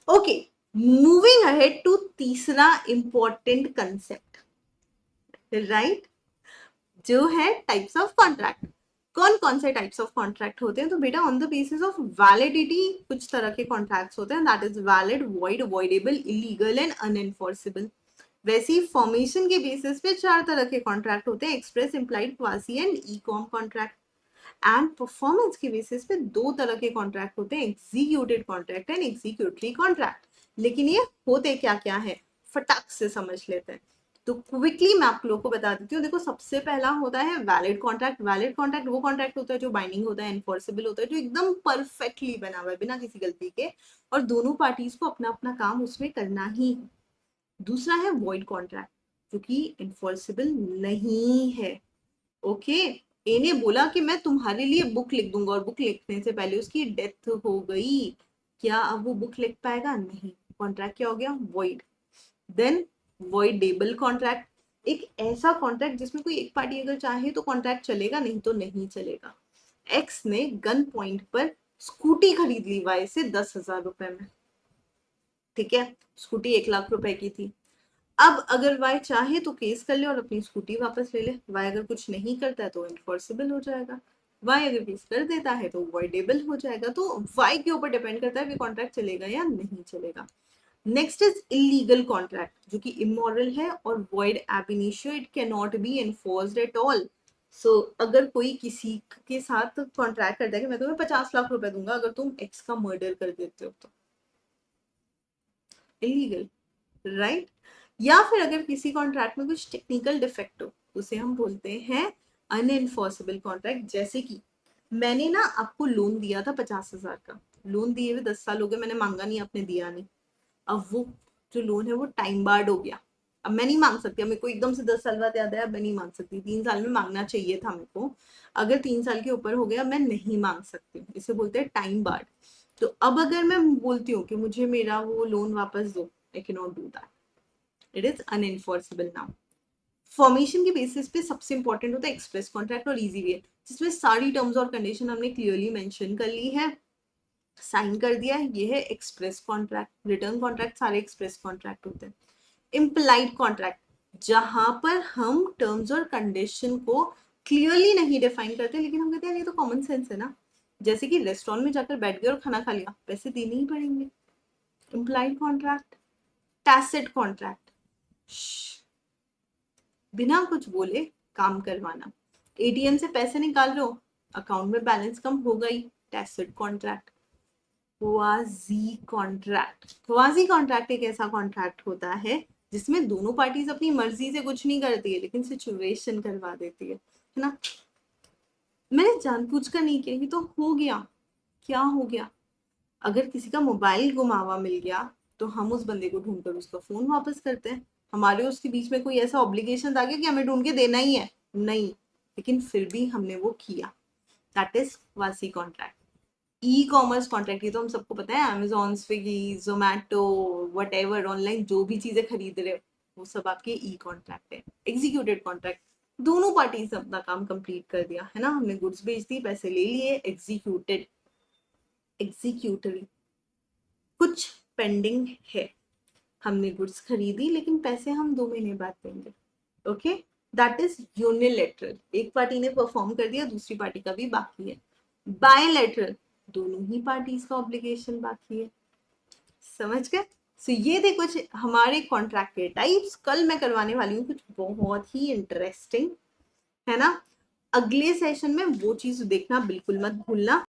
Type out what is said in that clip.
Okay, moving ahead to तीसरा important concept, right, जो है टाइप्स ऑफ कॉन्ट्रैक्ट। कौन कौन से टाइप्स ऑफ कॉन्ट्रैक्ट होते हैं? तो बेटा on the basis of validity कुछ तरह के कॉन्ट्रैक्ट्स होते हैं, that is valid, void, voidable, illegal and unenforceable. वैसे ही फॉर्मेशन के बेसिस पे चार तरह के कॉन्ट्रैक्ट होते हैं, express, implied, quasi and e com contract. And performance के बेसिस पे दो तरह के कॉन्ट्रैक्ट होते हैं, executed contract and executory contract. लेकिन ये होते क्या क्या है, फटाक से समझ लेते हैं। तो क्विकली मैं आप लोगों को बता देती हूँ। देखो, सबसे पहला होता है वैलिड कॉन्ट्रैक्ट। वैलिड कॉन्ट्रैक्ट वो कॉन्ट्रैक्ट होता है जो बाइंडिंग होता है, एनफोर्सेबल होता है, जो एकदम परफेक्टली बना हुआ है बिना किसी गलती के, और दोनों पार्टीज को अपना अपना काम उसमें करना ही है। दूसरा है वॉइड कॉन्ट्रैक्ट, जो कि एनफोर्सेबल नहीं है। ओके, ए ने बोला कि मैं तुम्हारे लिए बुक लिख दूंगा, और बुक लिखने से पहले उसकी डेथ हो गई, क्या अब वो बुक लिख पाएगा? नहीं। कॉन्ट्रैक्ट क्या हो गया? वॉइड। देन वॉइडेबल कॉन्ट्रैक्ट, एक ऐसा कॉन्ट्रैक्ट जिसमें कोई एक पार्टी अगर चाहे तो कॉन्ट्रैक्ट चलेगा, नहीं तो नहीं चलेगा। एक्स ने गन पॉइंट पर स्कूटी खरीद ली वाई से 10,000 रुपए में, ठीक है, स्कूटी 1 लाख रुपए की थी। अब अगर वाई चाहे तो केस कर ले और अपनी स्कूटी वापस ले ले। वाई अगर कुछ नहीं करता है तो इनफोर्सेबल हो जाएगा। वाई अगर केस कर देता है तो वॉइडेबल हो जाएगा। तो वाई के ऊपर डिपेंड करता है कि कॉन्ट्रैक्ट चलेगा या नहीं चलेगा। नेक्स्ट इज इलीगल कॉन्ट्रैक्ट, जो कि इमोरल है और void ab initio, it can not be enforced at all. So अगर कोई किसी के साथ कॉन्ट्रैक्ट करता है कि मैं तुम्हें 50 लाख रुपए दूंगा अगर तुम एक्स का मर्डर कर देते हो, तो इलीगल, राइट। या फिर अगर किसी कॉन्ट्रैक्ट में कुछ टेक्निकल डिफेक्ट हो, उसे हम बोलते हैं अनएनफोर्सेबल कॉन्ट्रैक्ट। जैसे कि मैंने ना आपको लोन दिया था 50,000 का, लोन दिए हुए 10 साल हो गए, मैंने मांगा नहीं, आपने दिया नहीं। अब वो जो लोन है वो टाइम बार्ड हो गया, अब मैं नहीं मांग सकती। मेरे को एकदम से 10 साल बाद याद आया, अब मैं नहीं मांग सकती, 3 साल में मांगना चाहिए था मेरे को। अगर 3 साल के ऊपर हो गया मैं नहीं मांग सकती, इसे बोलते हैं टाइम बार्ड। तो अब अगर मैं बोलती हूँ कि मुझे मेरा वो लोन वापस दो, I can not do that, it is unenforceable now. Formation के बेसिस पे सबसे इंपॉर्टेंट होता है एक्सप्रेस कॉन्ट्रैक्ट और इजी वे, जिसमें सारी टर्म्स और कंडीशन हमने क्लियरली मेंशन कर ली है, साइन कर दिया है। ये है एक्सप्रेस कॉन्ट्रैक्ट। रिटर्न कॉन्ट्रैक्ट सारे एक्सप्रेस कॉन्ट्रैक्ट होते हैं। इम्प्लाइड कॉन्ट्रैक्ट, जहां पर हम टर्म्स और कंडीशन को क्लियरली नहीं डिफाइन करते, लेकिन हम कहते हैं ये तो कॉमन सेंस है ना। जैसे कि रेस्टोरेंट में जाकर बैठ गए और खाना खा लिया, पैसे देने ही पड़ेंगे। Implied contract. टैसिट कॉन्ट्रैक्ट, बिना कुछ बोले काम करवाना। एटीएम से पैसे निकाल रहे हो, अकाउंट में बैलेंस कम हो गई, tacit contract. Quasi contract, quasi contract एक ऐसा कॉन्ट्रैक्ट होता है जिसमें दोनों पार्टीज अपनी मर्जी से कुछ नहीं करती है, लेकिन सिचुएशन करवा देती है ना। मैंने जानबूझकर नहीं किया, ये तो हो गया। क्या हो गया? अगर किसी का मोबाइल गुमा हुआ मिल गया तो हम उस बंदे को ढूंढकर उसका फोन वापस करते हैं। हमारे उसके बीच में कोई ऐसा ऑब्लिगेशन आ गया कि हमें ढूंढ के देना ही है? नहीं, लेकिन फिर भी हमने वो किया, that is quasi contract. E commerce contract, ये तो हम सबको पता है, Amazon, Swiggy, Zomato, what ever, online जो भी चीजें खरीद रहे हो वो सब आपके ई कॉन्ट्रैक्ट है। एग्जीक्यूटेड कॉन्ट्रैक्ट, दोनों पार्टीज ने अपना काम कंप्लीट कर दिया है ना, हमने गुड्स बेच दी, पैसे ले लिए, एग्जीक्यूटेड। एग्जीक्यूटरी, कुछ पेंडिंग है, हमने गुड्स खरीदी लेकिन पैसे हम 2 महीने बाद देंगे। ओके, दैट इज यूनिलेटरल, एक पार्टी ने परफॉर्म कर दिया, दूसरी पार्टी का भी बाकी है। बायलैटरल, दोनों ही पार्टीज का ऑब्लिगेशन बाकी है। समझ गए? सो ये थे कुछ हमारे कॉन्ट्रैक्ट के टाइप्स। कल मैं करवाने वाली हूँ कुछ बहुत ही इंटरेस्टिंग, है ना। अगले सेशन में वो चीज देखना बिल्कुल मत भूलना।